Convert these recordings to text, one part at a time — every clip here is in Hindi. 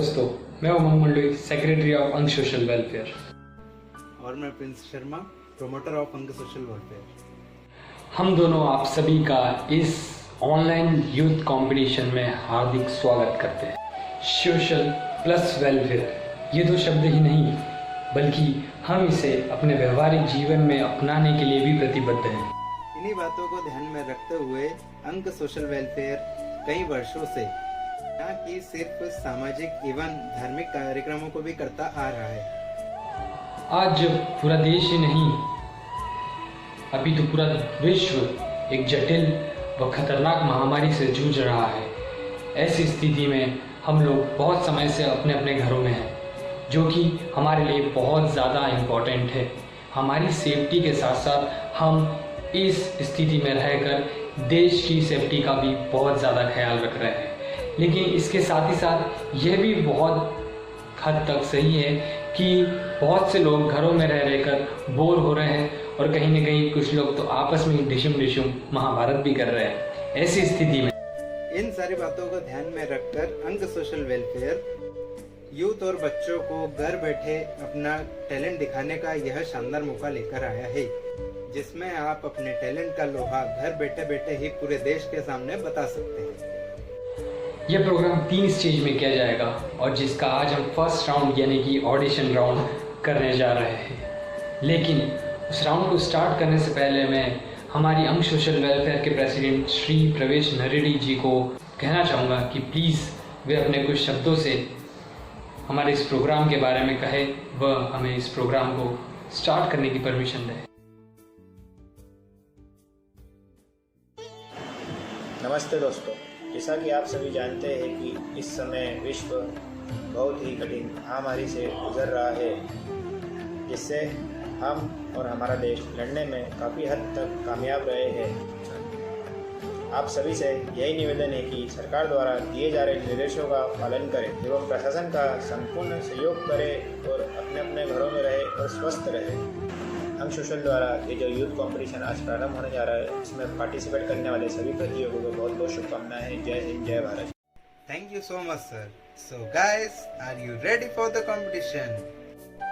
दोस्तों, मैं उमंग मंडोई, सेक्रेटरी ऑफ अंग सोशल वेलफेयर। और मैं प्रिंस शर्मा, प्रोमोटर ऑफ अंग सोशल वेलफेयर। हम दोनों आप सभी का इस ऑनलाइन यूथ कंपटीशन में हार्दिक स्वागत करते हैं। सोशल प्लस वेलफेयर ये दो शब्द ही नहीं, बल्कि हम इसे अपने व्यवहारिक जीवन में अपनाने के लिए भी प्रतिबद्ध हैं। इन्हीं बातों को ध्यान में रखते हुए अंग सोशल वेलफेयर कई वर्षों से न कि सिर्फ सामाजिक एवं धार्मिक कार्यक्रमों को भी करता आ रहा है। आज जब पूरा देश ही नहीं, अभी तो पूरा विश्व एक जटिल व खतरनाक महामारी से जूझ रहा है। ऐसी स्थिति में हम लोग बहुत समय से अपने अपने घरों में हैं, जो कि हमारे लिए बहुत ज़्यादा इम्पोर्टेंट है। हमारी सेफ्टी के साथ साथ हम इस स्थिति में रहकर देश की सेफ्टी का भी बहुत ज़्यादा ख्याल रख रहे हैं। लेकिन इसके साथ ही साथ यह भी बहुत हद तक सही है कि बहुत से लोग घरों में रह रहकर बोर हो रहे हैं और कहीं ना कहीं कुछ लोग तो आपस में डिशम महाभारत भी कर रहे हैं। ऐसी स्थिति में इन सारी बातों को ध्यान में रखकर अंग सोशल वेलफेयर यूथ और बच्चों को घर बैठे अपना टैलेंट दिखाने का यह शानदार मौका लेकर आया है, जिसमें आप अपने टैलेंट का लोहा घर बैठे बैठे ही पूरे देश के सामने बता सकते हैं। यह प्रोग्राम 3 स्टेज में किया जाएगा और जिसका आज हम फर्स्ट राउंड यानी कि ऑडिशन राउंड करने जा रहे हैं। लेकिन उस राउंड को स्टार्ट करने से पहले मैं हमारी अंग सोशल वेलफेयर के प्रेसिडेंट श्री प्रवेश नरेडी जी को कहना चाहूँगा कि प्लीज़ वे अपने कुछ शब्दों से हमारे इस प्रोग्राम के बारे में कहे व हमें इस प्रोग्राम को स्टार्ट करने की परमिशन दें। नमस्ते दोस्तों, जैसा कि आप सभी जानते हैं कि इस समय विश्व बहुत ही कठिन महामारी से गुजर रहा है, जिससे हम और हमारा देश लड़ने में काफ़ी हद तक कामयाब रहे हैं। आप सभी से यही निवेदन है कि सरकार द्वारा दिए जा रहे निर्देशों का पालन करें एवं प्रशासन का संपूर्ण सहयोग करें और अपने अपने घरों में रहे और स्वस्थ रहे। अंग सोशल द्वारा ये जो यूथ कंपटीशन आज प्रारंभ होने जा रहा है, इसमें पार्टिसिपेट करने वाले सभी प्रतियोगियों को बहुत बहुत शुभकामनाएं। जय हिंद, जय Bharat. Thank you so much sir. So guys, are you ready for the competition?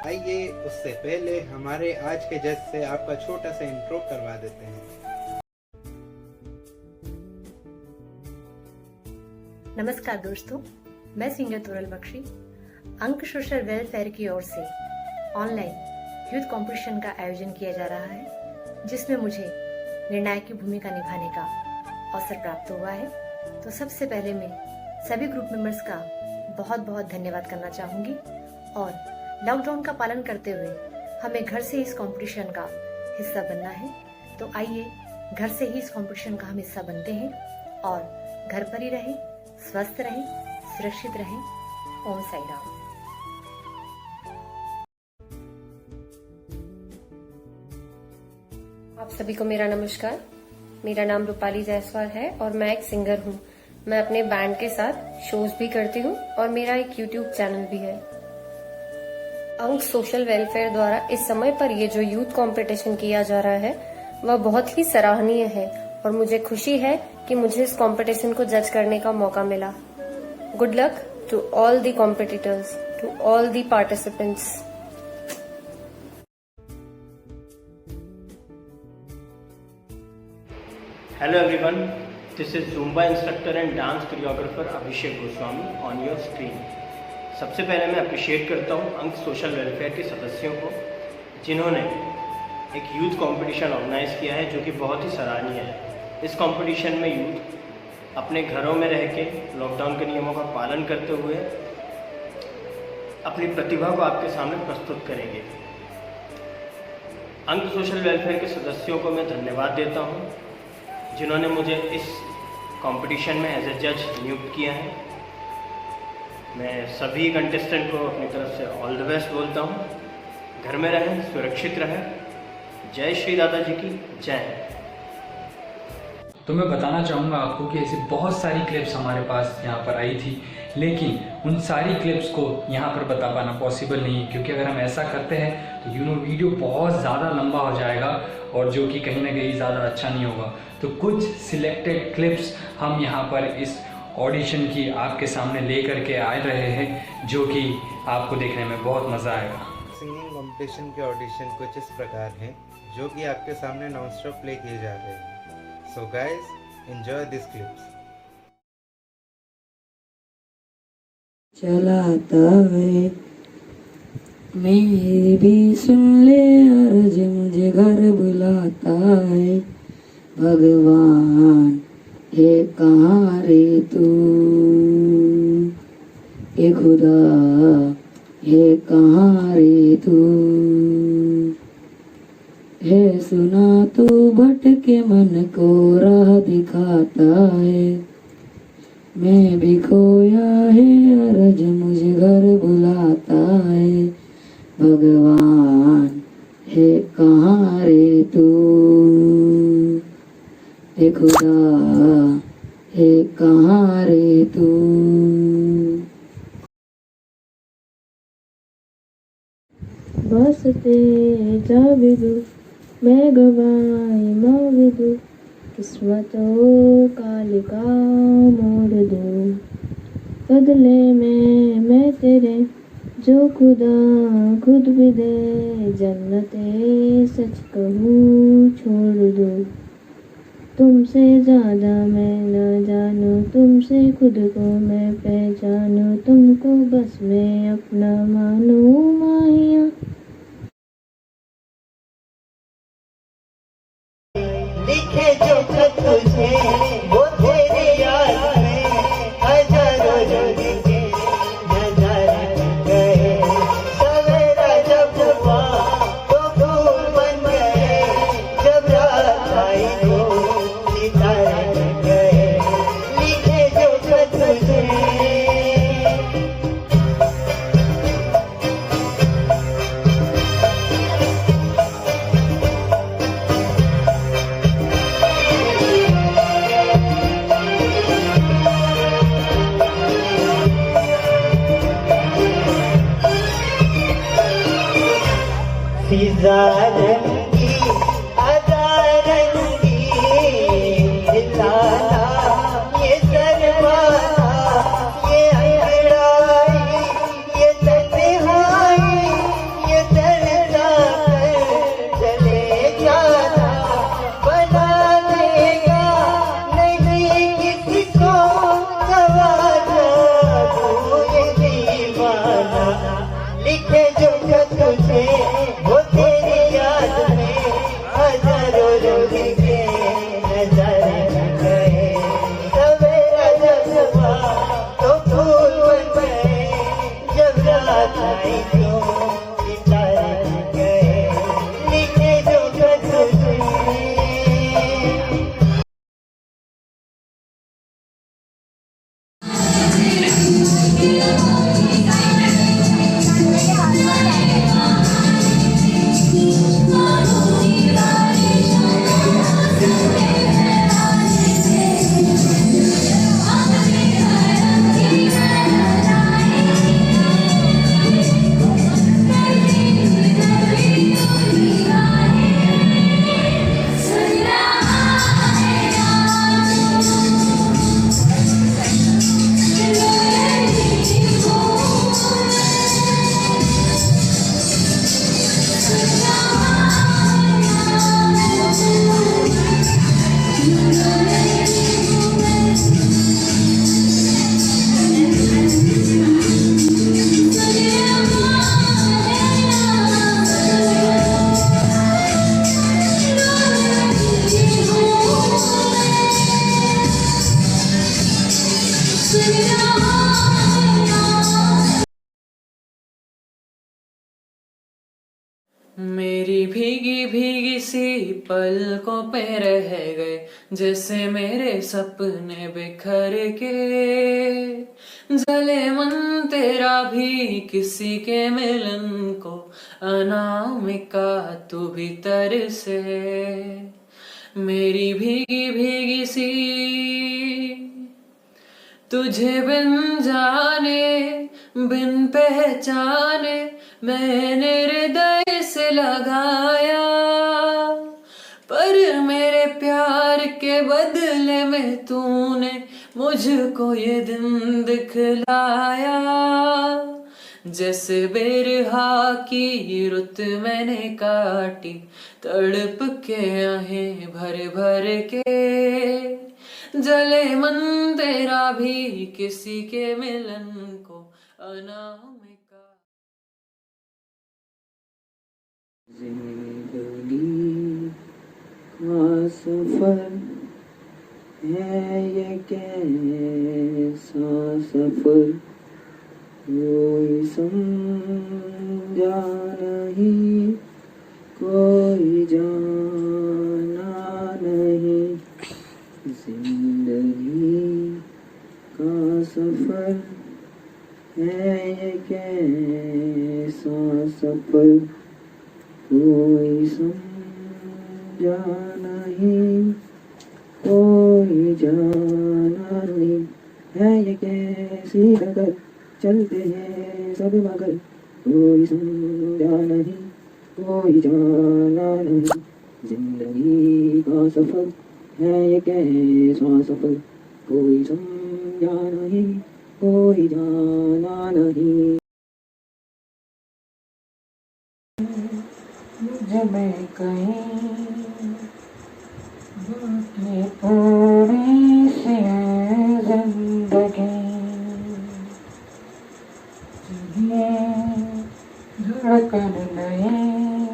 आइए उससे पहले हमारे आज के जज से आपका छोटा सा इंट्रो करवा देते हैं। नमस्कार दोस्तों, मैं सिंगर तोरल बख्शी। अंग सोशल वेलफेयर की ओर से ऑनलाइन यूथ कंपटीशन का आयोजन किया जा रहा है, जिसमें मुझे निर्णायक की भूमिका निभाने का अवसर प्राप्त हुआ है। तो सबसे पहले मैं सभी ग्रुप मेंबर्स का बहुत बहुत धन्यवाद करना चाहूँगी और लॉकडाउन का पालन करते हुए हमें घर से इस कंपटीशन का हिस्सा बनना है। तो आइए घर से ही इस कंपटीशन का हम हिस्सा बनते हैं और घर पर ही रहें, स्वस्थ रहें, सुरक्षित रहें। ओम साई राम। आप सभी को मेरा नमस्कार। मेरा नाम रूपाली जायसवाल है और मैं एक सिंगर हूँ। मैं अपने बैंड के साथ शोज भी करती हूँ और मेरा एक यूट्यूब चैनल भी है। अंग सोशल वेलफेयर द्वारा इस समय पर ये जो यूथ कंपटीशन किया जा रहा है वह बहुत ही सराहनीय है और मुझे खुशी है कि मुझे इस कंपटीशन को जज करने का मौका मिला। Good luck to all the competitors, to all the participants. Hello everyone, this is Zumba instructor and dance choreographer Abhishek Goswami on your screen. सबसे पहले मैं अप्रिशिएट करता हूँ अंग सोशल वेलफेयर के सदस्यों को, जिन्होंने एक यूथ कंपटीशन ऑर्गेनाइज किया है जो कि बहुत ही सराहनीय है। इस कंपटीशन में यूथ अपने घरों में रह के लॉकडाउन के नियमों का पालन करते हुए अपनी प्रतिभा को आपके सामने प्रस्तुत करेंगे। अंग सोशल वेलफेयर के सदस्यों को मैं धन्यवाद देता हूँ, जिन्होंने मुझे इस कंपटीशन में एज ए जज नियुक्त किया है। मैं सभी कंटेस्टेंट को अपनी तरफ से ऑल द बेस्ट बोलता हूँ। घर में रहें, सुरक्षित रहें। जय श्री दादाजी की जय। तो मैं बताना चाहूँगा आपको कि ऐसी बहुत सारी क्लिप्स हमारे पास यहाँ पर आई थी, लेकिन उन सारी क्लिप्स को यहाँ पर बता पाना पॉसिबल नहीं है, क्योंकि अगर हम ऐसा करते हैं तो वीडियो बहुत ज़्यादा लंबा हो जाएगा और जो कि कहीं ना कहीं ज़्यादा अच्छा नहीं होगा। तो कुछ सिलेक्टेड क्लिप्स हम यहाँ पर इस ऑडिशन की आपके सामने ले करके आ रहे हैं, जो कि आपको देखने में बहुत मज़ा आएगा। सिंगिंग कंपटीशन के ऑडिशन कुछ इस प्रकार हैं, जो कि आपके सामने नॉन स्टॉप प्ले किए जा रहे हैं। So guys, enjoy this clips. चलाता है मेरी भी सुन ले अर्ज, मुझे घर बुलाता है। भगवान ये कहाँ रे तू, ये खुदा ये कहाँ रे तू, है सुना तू भटके मन को राह दिखाता है। मैं भी खोया है अर्ज, मुझे घर बुलाता है। भगवान है कहाँ रे तू, हे खुदा है कहाँ रे तू। बसते जाबिदु मैं गवाई मौबिदु, किस्मतों का लिखा मोड़ दूँ। बदले में मैं तेरे जो खुदा खुद भी दे, जन्नते सच कहूँ छोड़ दूँ। तुमसे ज़्यादा मैं न जानूँ, तुमसे खुद को मैं पहचानूँ। तुमको बस मैं अपना मानूँ माहिया। लिखे जो खत तुझे वो तेरी याद में हजारों लिखे नजर गए। सवेरा जब हुआ तो फूल बन गए, जब रात आई तो सितारे गए। लिखे जो खत तुझे फिजा रंगी अदा रंगी दिलाना, ये सरमाना ये अंगड़ाई ये तन्हाई ये दर्दा कर चले जाना। बना देगा नहीं किसी को गवाना तू ये दीवाना। लिखे जो खत तुझे वो तेरी याद में हजारों लिखे नजर गए। सवेरा जब हुआ तो फूल बन गए, जब रात आई तो सितारे गए। लिखे जो खत तुझे मेरी भीगी भीगी सी पलकों पे रह गए, जैसे मेरे सपने बिखर के। जले मन तेरा भी किसी के मिलन को, अनामिका तू भीतर से। मेरी भीगी भीगी सी तुझे बिन जाने बिन पहचाने मैंने हृदय से लगाया, पर मेरे प्यार के बदले में तूने मुझको ये दिन दिखलाया। जैसे बेरहा की रुत मैंने काटी, तड़प के आहें भर भर के, जले मन तेरा भी किसी के मिलन को अनामिका। जिंदगी का सफर है ये कैसा सफर, कोई समझा नहीं, कोई जाना नहीं। जिंदगी का सफर है ये कैसा सफर, कोई समझा नहीं, कोई जाना नहीं। है ये कैसी डगर, चलते हैं सब मगर, कोई समझा नहीं, कोई जाना नहीं। जिंदगी का सफर है ये कैसा सफर, कोई समझा नहीं, कोई जाना नहीं। जब कहीं बाकी थोड़ी सी जिंदगी, धड़कन नहीं,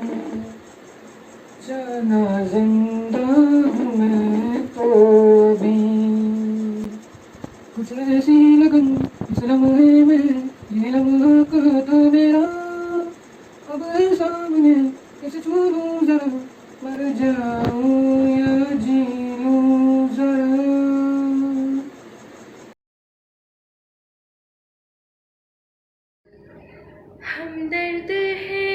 जाना जिंदा हूँ मैं तो अभी। कुछ ऐसी लगन इस लम्हे में, ये लम्हा कहा था मेरा, अब है सामने कैसे छू लूं जरा, मर जाऊं या जी लूं जरा। हमदर्द है,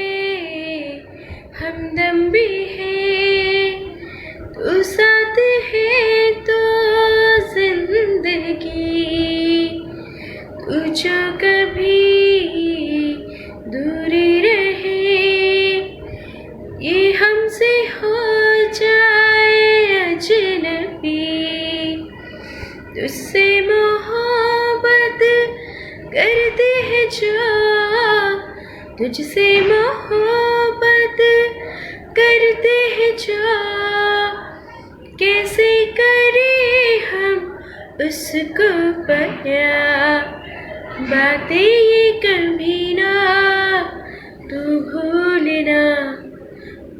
हमदम भी है, तू साथ है तो जिंदगी, तू जो कभी दूरी रहे, ये हमसे हो जाए अजनबी। तुझसे मोहब्बत करते हैं जो, तुझसे मोहब्बत करते हैं जो, कैसे करें हम उसको पया। बातें ये कभी ना तू भूलना,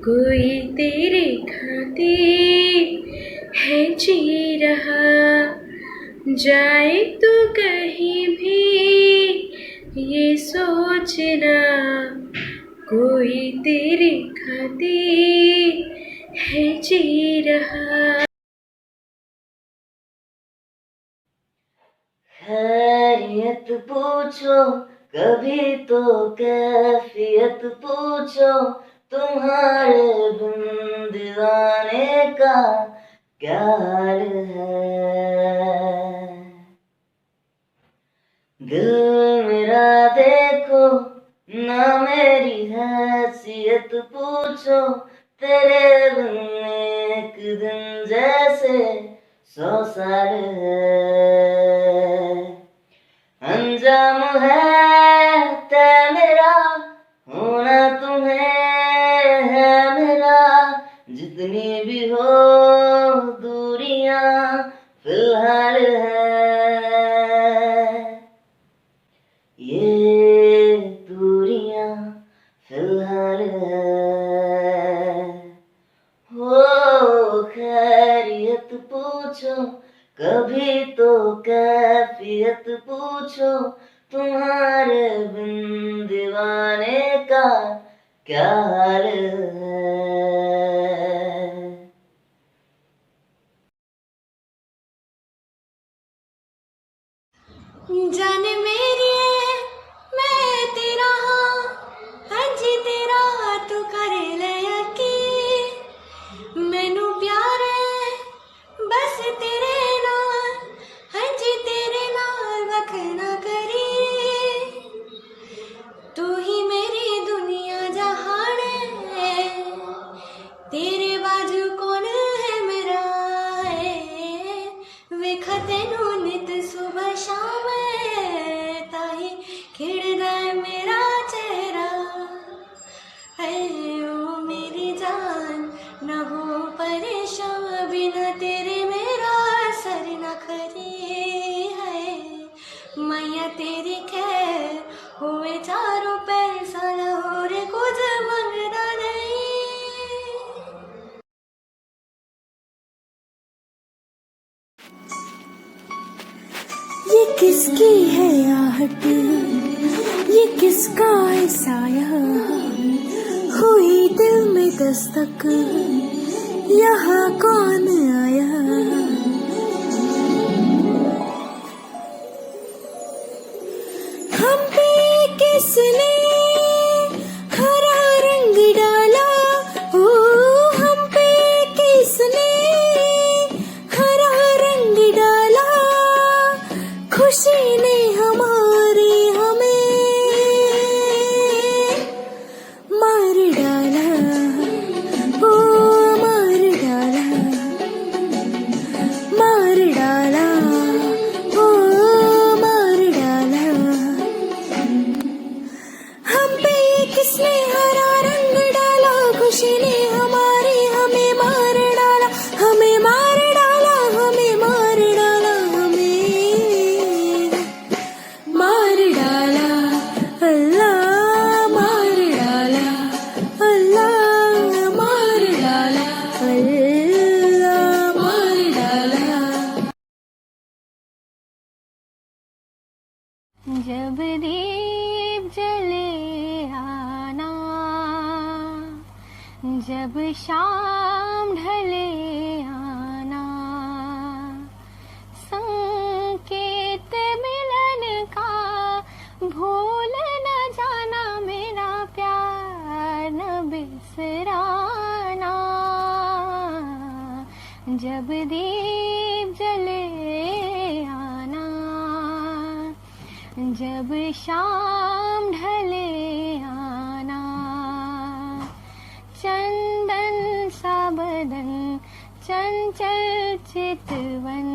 कोई तेरे खातिर है जी रहा। जाए तू कहीं भी ये सोचना, कोई तेरे खातिर है जी रहा। खैरियत पूछो कभी तो कैफियत पूछो, तुम्हारे बिन दीवाने का क्या हाल है। दिल मेरा देखो ना मेरी हैसियत पूछो, तेरे बिन एक दिन जैसे 100 साल है। अंजाम है तय मेरा, होना तुम्हें है मेरा, जितनी भी हो दूरियां फिलहाल है। ये दूरियां फिलहाल है। हो खैरियत पूछो कभी तो कैफियत पूछो, तुम्हारे बिन दीवाने का क्या हाल है। जाने मेरी मैं तेरा हाँ, हज तेरा तू कर ले यकीन, मैनू प्यार है बस तेरे नाल, हज तेरे नाल वख ना करी। तू ही मेरी दुनिया जहान है, तेरे बाजू कौन तेनू नित सुबह शाम ताही खिड़दा है मेरा चेहरा है ओ मेरी जान न हो परेशान बिना तेरे मेरा सर न खरी है मैया तेरी खैर होए चारों पैसा न हो रे कुछ मंगदा नहीं। ये किसकी है आहट, ये किसका है साया, हुई दिल में दस्तक, यहाँ कौन आया। हम पे किसने हरा रंग डाला, ओ हम पे किसने हरा रंग डाला, खुशी ने हमारे हमें मार डाला, ओ मार डाला, मार डाला, ओ मार डाला। हम पे किसने हरा रंग डाला, खुशी ने हमारे हमें मार डाला, हमें मार डाला, हमें मार डाला, हमें मार डाला। अल्लाह मार डाला, अल्लाह मार डाला, अल्लाह मार डाला। जब दीप जले आना, जब शाम ढले आना, संकेत मिलन का भूल न जाना, मेरा प्यार न बिसराना। जब दीप जले आना, जब शाम ढले आना, चंदन सा बदन चंचल चितवन,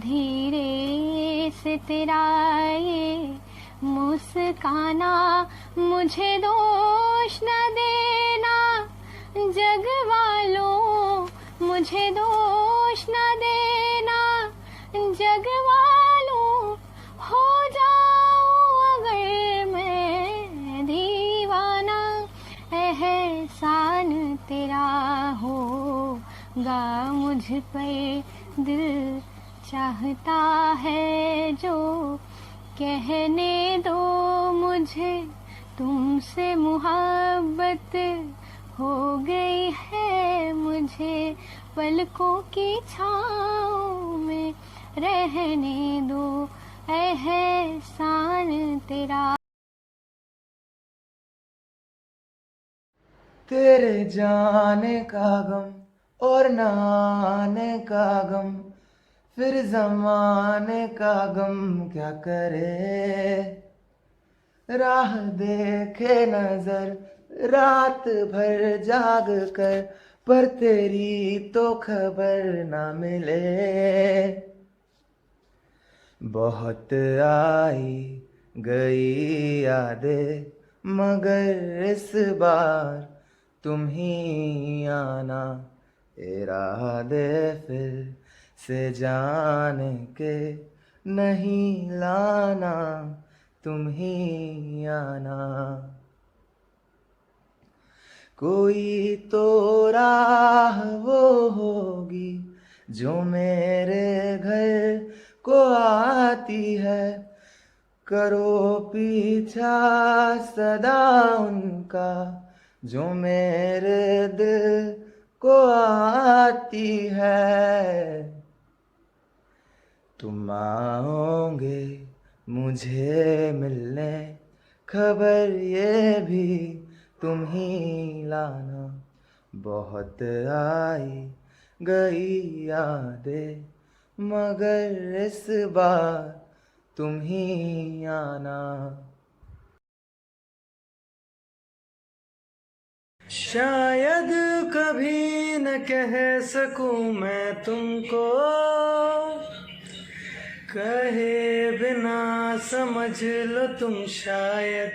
धीरे से तेरा ये मुस्काना, मुझे दोष न देना जग वालों, मुझे दोष न देना जग वालों, हो जाऊं अगर मैं दीवाना, एहसान तेरा होगा मुझ पर, दिल चाहता है जो कहने दो मुझे, तुमसे मोहब्बत हो गई है मुझे, पलकों की छाँव में रहने दो, एहसान तेरा। तेरे जाने का गम और न आने का गम, फिर जमाने का गम क्या करे। राह देखे नजर रात भर जाग कर, पर तेरी तो खबर ना मिले। बहुत आई गई यादें मगर इस बार तुम ही आना, इरादे फिर से जाने के नहीं लाना, तुम ही आना। कोई तो राह वो होगी जो मेरे घर को आती है, करो पीछा सदा उनका जो मेरे दिल को आती है। तुम आओगे मुझे मिलने, खबर ये भी तुम ही लाना। बहुत आई गई यादें मगर इस बार तुम ही आना। शायद कभी न कह सकूं मैं तुमको, कहे बिना समझ लो तुम शायद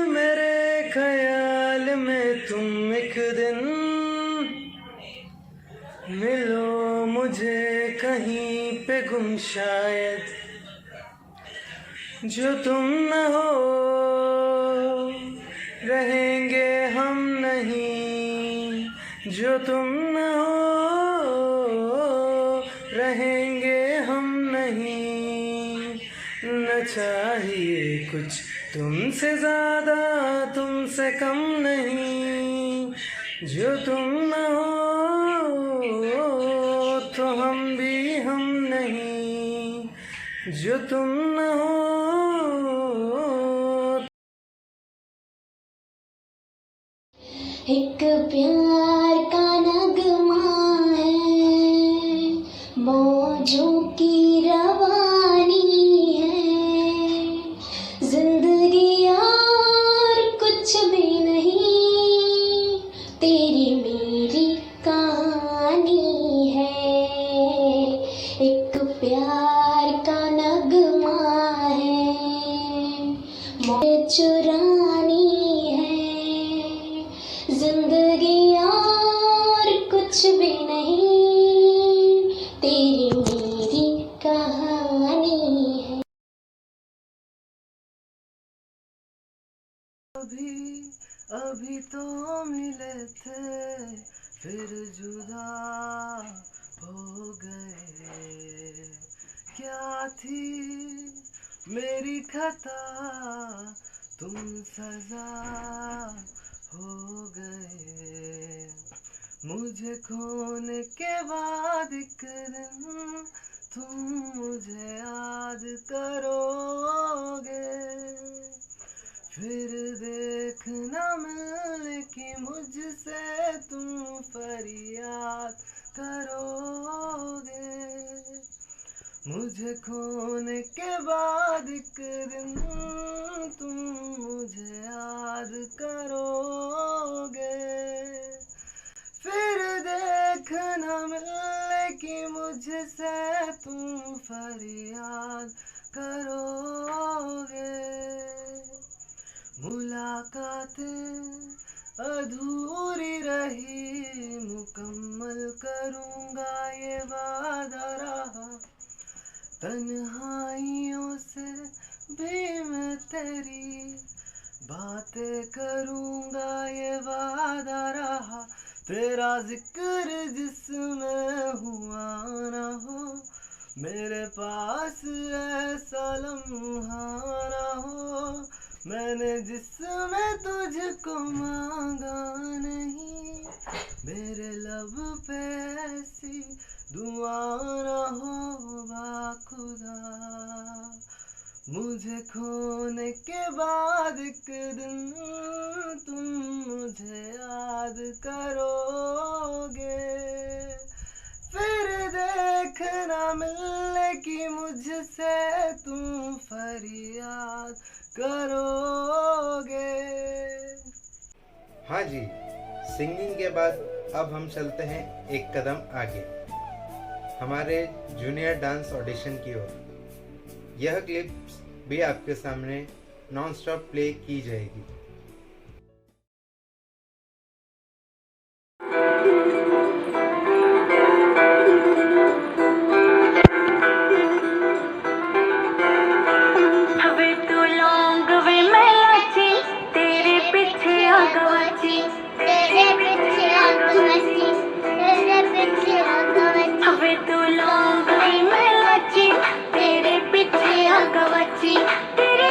मेरे ख्याल में तुम एक दिन मिलो मुझे कहीं पे गुम शायद। जो तुम न हो रहेंगे हम नहीं, जो तुम न हो रहेंगे हम नहीं। न चाहिए कुछ तुमसे ज़्यादा तुमसे कम नहीं। जो तुम न हो तो हम भी हम नहीं, जो तुम न हो। एक प्यार का नगमा है, मौजों की रवानी है। जिंदगी और कुछ भी नहीं, तेरी मेरी कहानी है। एक प्यार का नगमा है, मौजें चुरानी है। जिंदगी और कुछ भी नहीं, तेरी मेरी कहानी है। अभी तो मिले थे फिर जुदा हो गए। क्या थी मेरी खता तुम सजा हो गए। मुझे खोने के बाद एक दिन तुम मुझे याद करोगे। फिर देखना मिलने की मुझसे तुम फरियाद करोगे। मुझे खोने के बाद एक दिन तुम मुझे याद करोगे। फिर देखना मिलने की मुझसे तुम फरियाद करोगे। मुलाकातें अधूरी रही, मुकम्मल करूँगा ये वादा रहा। तन्हाइयों से भी मैं तेरी बातें करूँगा ये वादा रहा। तेरा जिक्र जिसमें हुआ न हो, मेरे पास ऐसा लम्हा न हो। मैंने जिसमें तुझको मांगा नहीं, मेरे लब पे ऐसी दुआ न हो बाखुदा। मुझे खोने के बाद एक दिन तुम मुझे याद करोगे। फिर देखना मिलने की मुझसे तुम फरियाद करोगे। हाँ जी, सिंगिंग के बाद अब हम चलते हैं एक कदम आगे, हमारे जूनियर डांस ऑडिशन की ओर। यह क्लिप्स भी आपके सामने नॉन स्टॉप प्ले की जाएगी। तेरे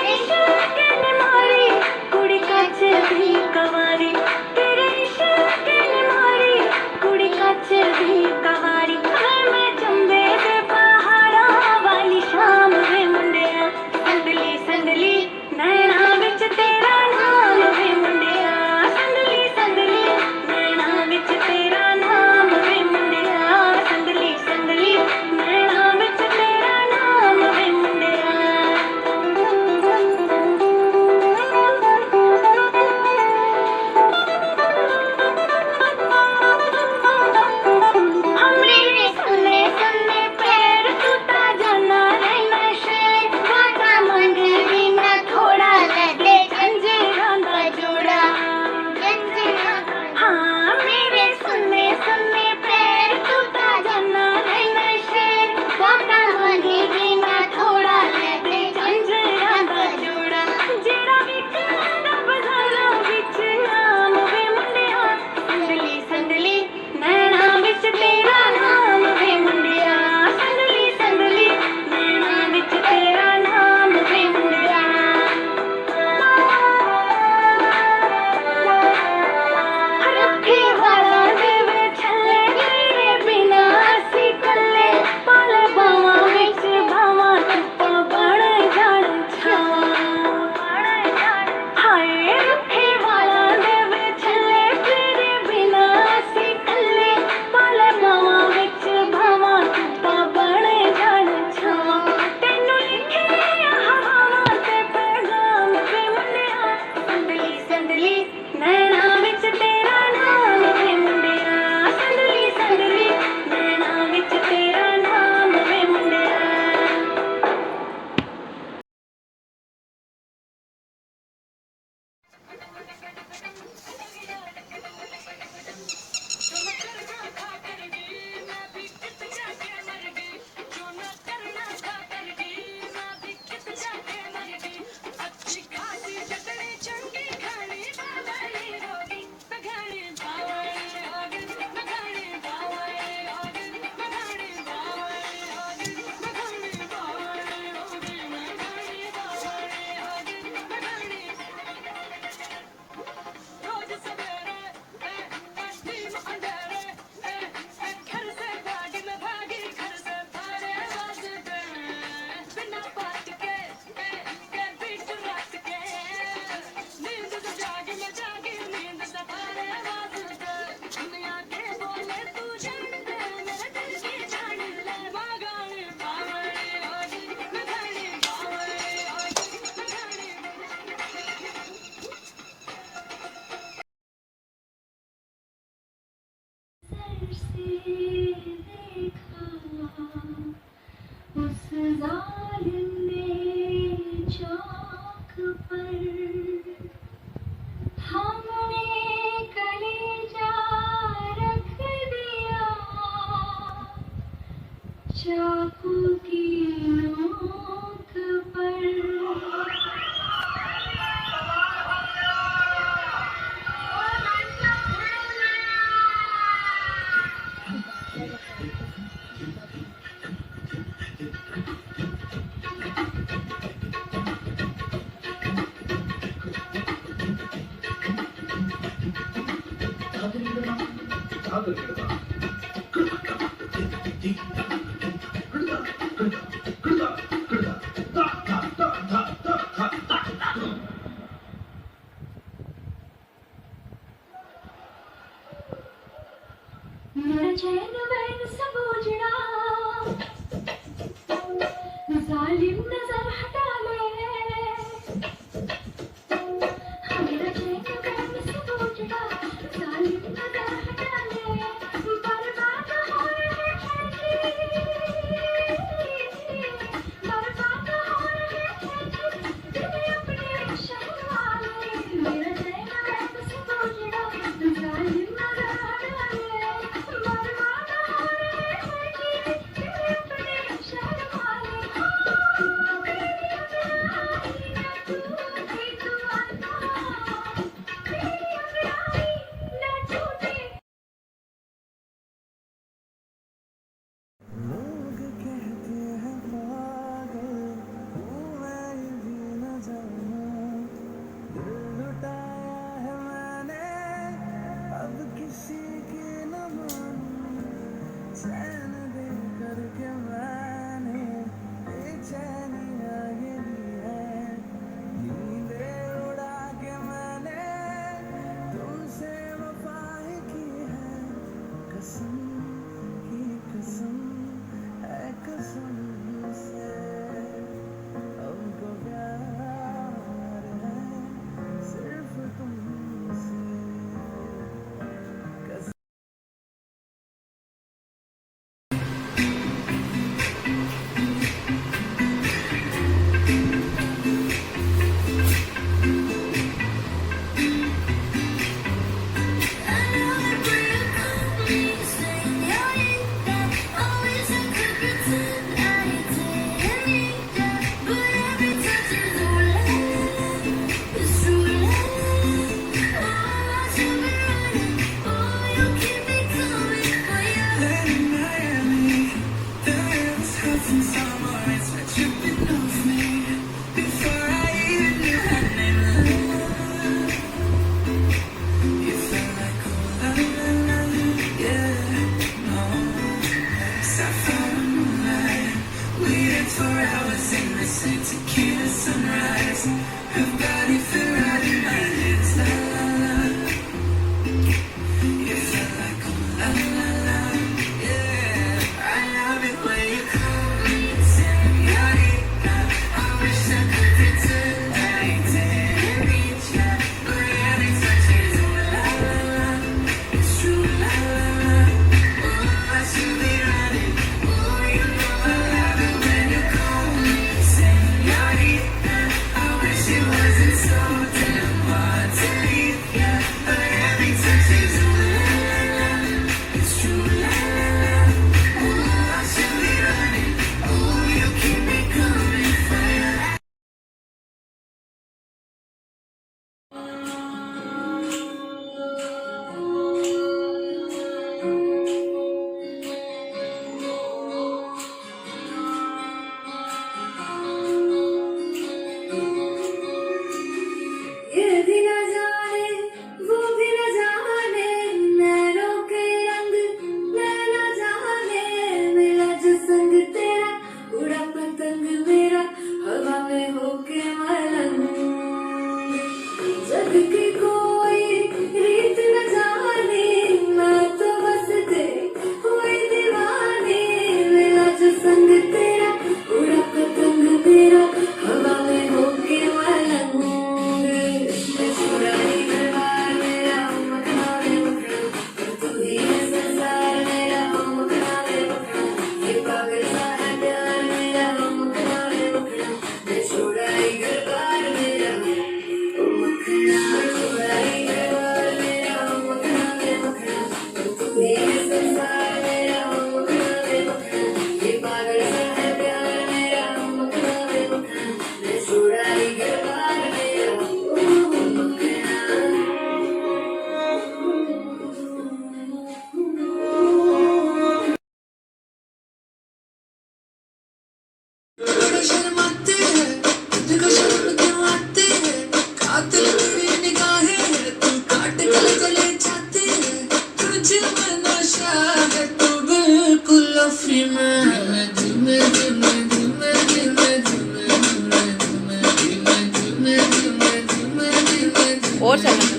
जालिम ने चौक पर हमने कलेजा रख दिया चाकू की नोक पर। मेरा चैन वैन सब उजड़ा जालिम नजर हटा ले। मेरा चैन वैन सब उजड़ा जालिम नजर हटा ले। बर्बाद हो रहे हैं जी, बर्बाद हो रहे हैं जी दिल अपने शहर वाले। मेरा चैन वैन सब उजड़ा जालिम नजर हटा ले। लोग कहते हैं पागल हूँ मैं भी न जानूं, दिल लुटाया है मैंने अब किसी की न मानूं, चैन दे करके मैंने बेचैनियाँ ये ली है, नींदें उड़ा के मैंने तुमसे वफा ही की है, कसम की कसम है कसम से हमको प्यार है सिर्फ तुमसे। It wasn't so damn hard to leave. और चलना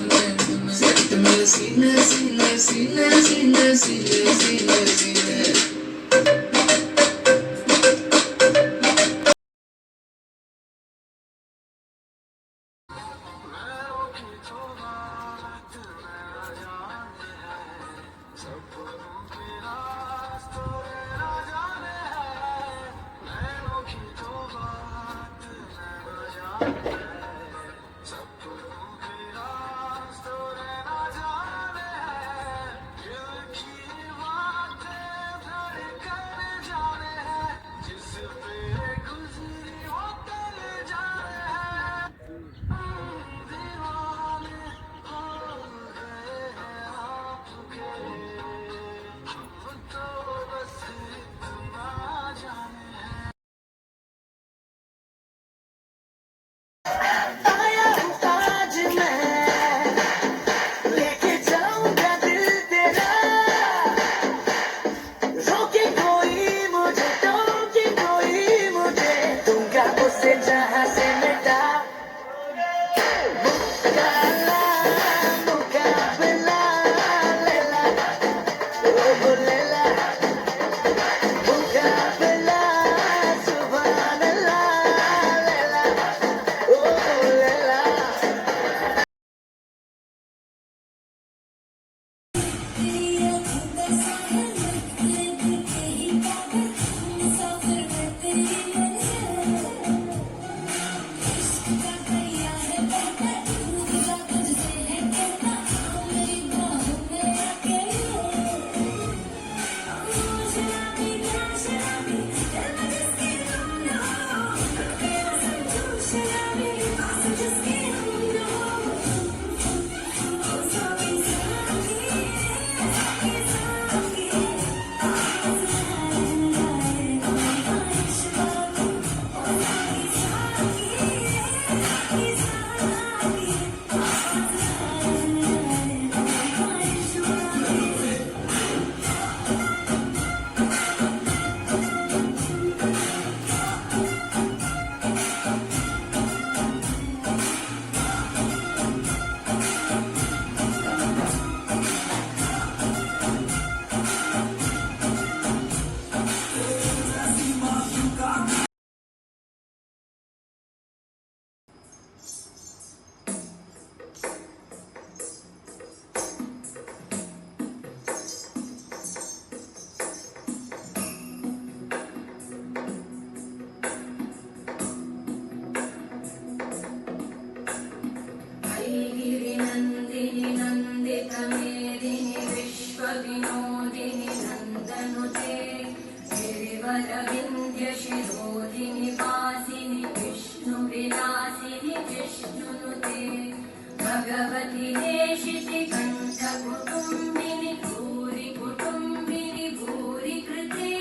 भगवति देशिति कण्ठकुटुम्बिनि भूरि कुटुम्बिनि भूरि कृते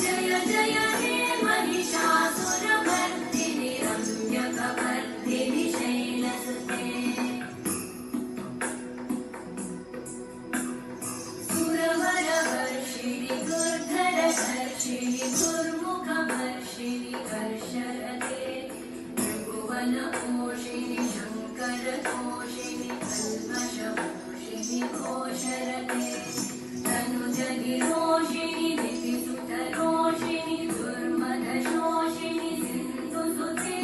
जय जय हे महिषासुरमर्दिनि रम्यकवर्धिनि शैलसुते सुरवरवर्षिणि दुर्धरधर्षिणि दुर्मुखवर्षिणि हर्षरते त्रिभुवनपोषिणि शङ्करतोषिणि कल्मषपोषिणि घोषरते तनुजगिरोषिणि दितिसुतरोषिणि दुर्मदशोषिणि सिन्धुसुते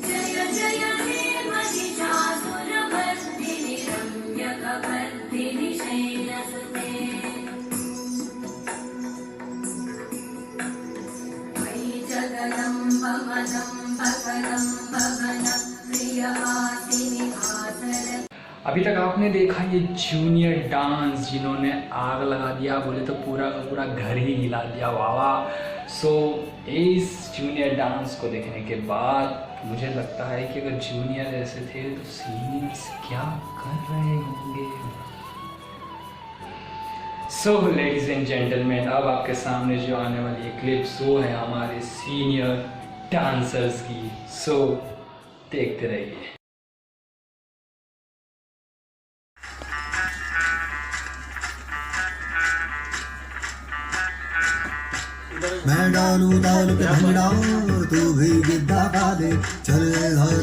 जय जय हे महिषासुरमर्दिनि रम्यकवर्धिनि शैलसुते मयि जगदम्ब मदम्ब कदम्ब वन प्रियवासिनि आसरते। अभी तक आपने देखा ये जूनियर डांस जिन्होंने आग लगा दिया, बोले तो पूरा का पूरा घर ही हिला दिया। वाह वाह। सो इस जूनियर डांस को देखने के बाद मुझे लगता है कि अगर जूनियर ऐसे थे तो सीनियर्स क्या कर रहे होंगे। सो लेडीज एंड जेंटलमैन, अब आपके सामने जो आने वाली क्लिप्स वो है हमारे सीनियर डांसर्स की। सो देखते रहिए। मैं डालूं ताल पे भंगड़ा तू भी गिद्दा पा दे चल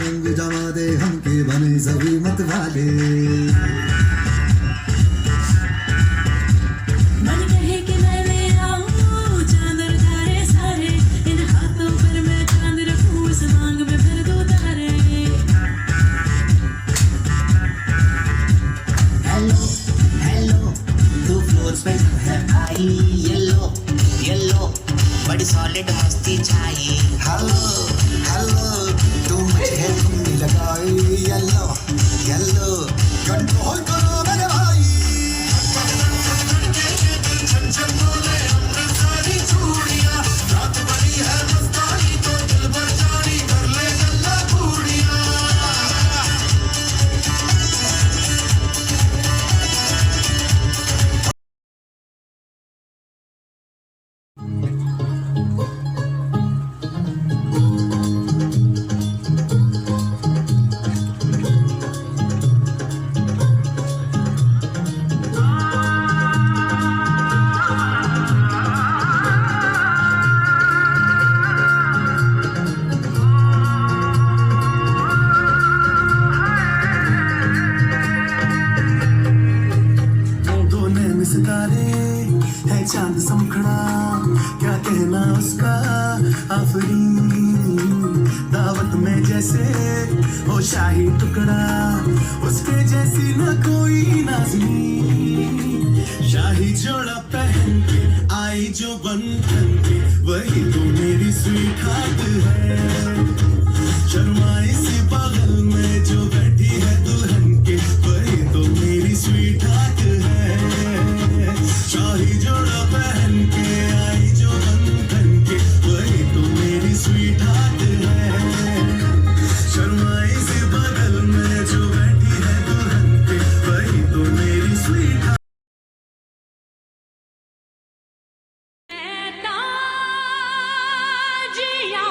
रंग जमा दे हमके बने सभी मत वाले मन कहे कि मैं ले आऊं चांद और तारे सारे इन हाथों पर मैं चांद रखूं उस मांग में भर दूं तारे हेलो हेलो तू फ्लोर पे है आई येलो येलो बड़ी सॉलिड मस्ती छाई हेलो हेलो तू मुझे तुमने लगाई येलो येलो कंट्रोल करो मेरे भाई छन बोले हमने सारी चूड़ियां रात बड़ी है मस्तानी तो दिल भर जानी कर ले गल्ला कूड़ियां सितारे है चांद समखड़ा क्या कहना उसका आफरीन दावत में जैसे हो शाही टुकड़ा उसके जैसी न कोई नाज़नीन शाही जोड़ा पहन के आई जो बंधन के वही तो मेरी स्वीट हार्ट है शर्माई सी बगल में जो बैठी है दुल्हन के वही तो मेरी स्वीट हार्ट है शाही जोड़ा पहन के आई जो बंधन के वही तो मेरी स्वीट हार्ट है शर्माई सी बगल में जो बैठी है दुल्हन के वही तो मेरी स्वीट हार्ट जिया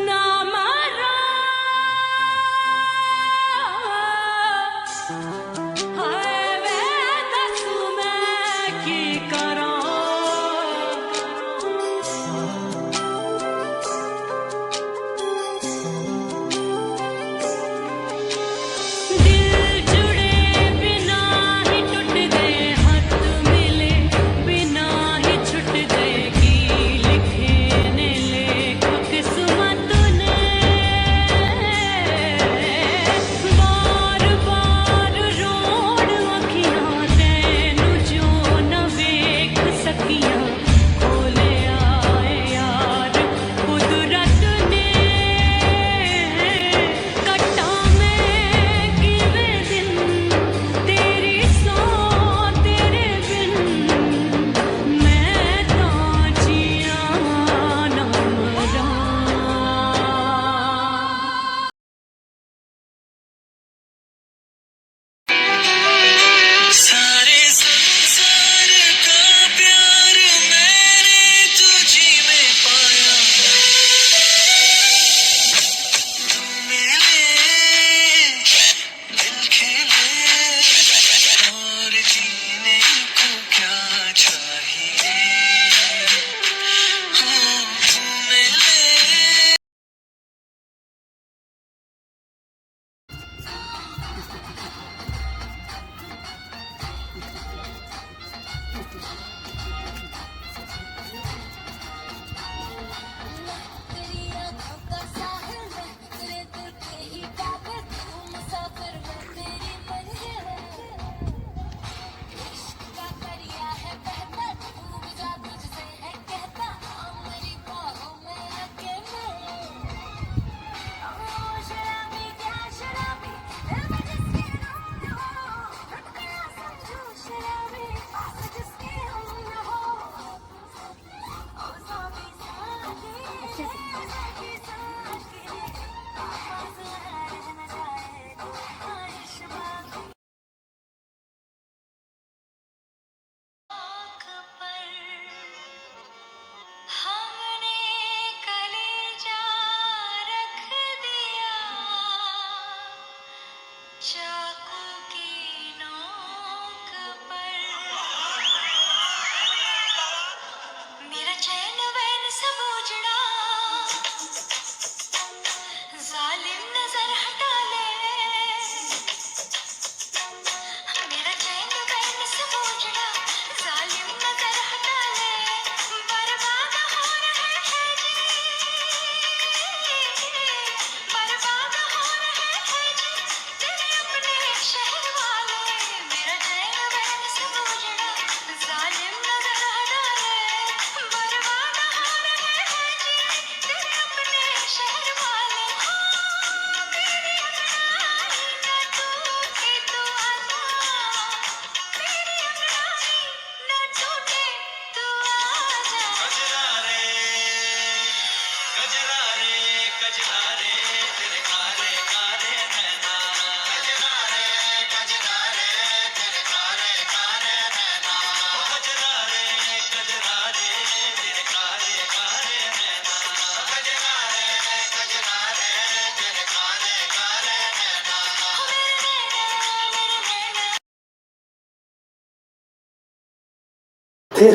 ना मारा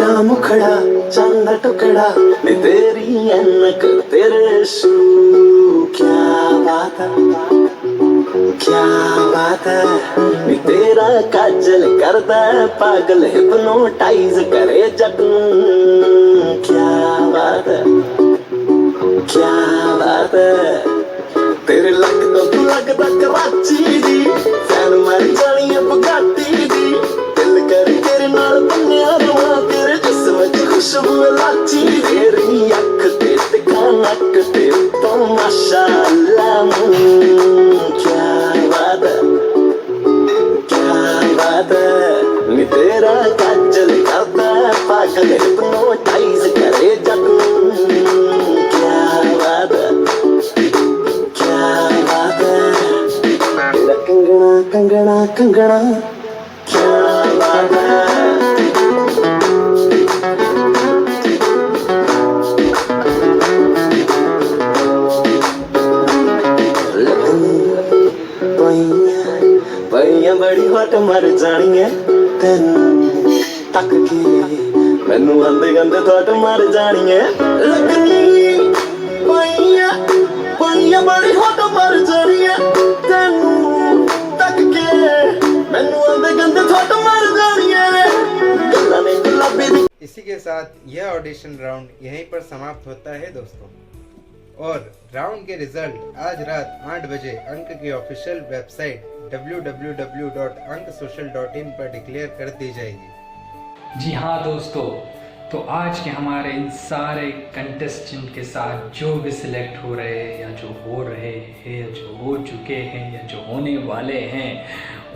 तेरा मुखड़ा चंदा टुकड़ा नी तेरी ऐनक तेरे शू क्या बात है क्या बात है नी तेरा काजल करता है पागल हिप्नोटाइज करे जग नूं क्या बात है क्या बात है तेरे लगदा तू लगदा कराची दी फैन मर जानी है बुगाटी दी दिल कर तेरे नाल बन्निया रवां तेरे जिस्म च खुशबू लाची तेरी अख ते तिखा नक ते तो माशाअल्लाह क्या बात है क्या बात है नी तेरा काजल करदा है पागल हिप्नोटाइज करे जग नूं क्या बात है क्या बात है तेरा कंगना कंगना कंगना क्या बात है पईया बड़ी हट मर जानी है तेन तक के मैनू आंदे गंदे थोट मर जानी है लगनी पईया पईया बड़ी हट मर जानी है तेन तक के मैनू आंदे गंदे थोट मर जानी है गल्ला ने गुलाबी दी। इसी के साथ यह ऑडिशन राउंड यहीं पर समाप्त होता है दोस्तों, और राउंड के रिजल्ट आज रात 8 बजे अंक की ऑफिशियल वेबसाइट www.anksocial.in पर डिक्लेयर कर दी जाएगी। जी हाँ दोस्तों, तो आज के हमारे इन सारे कंटेस्टेंट के साथ जो भी सिलेक्ट हो रहे हैं या जो हो रहे हैं या जो हो चुके हैं या जो होने वाले हैं,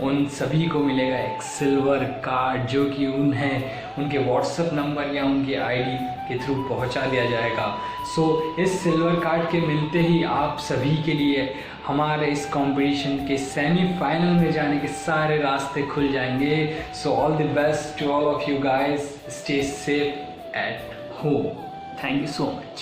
उन सभी को मिलेगा एक सिल्वर कार्ड जो कि उन्हें उनके व्हाट्सएप नंबर या उनके आईडी के थ्रू पहुंचा दिया जाएगा। सो इस सिल्वर कार्ड के मिलते ही आप सभी के लिए हमारे इस कंपटीशन के सेमीफाइनल में जाने के सारे रास्ते खुल जाएंगे। So all the best to all of you guys, stay safe at home. Thank you so much.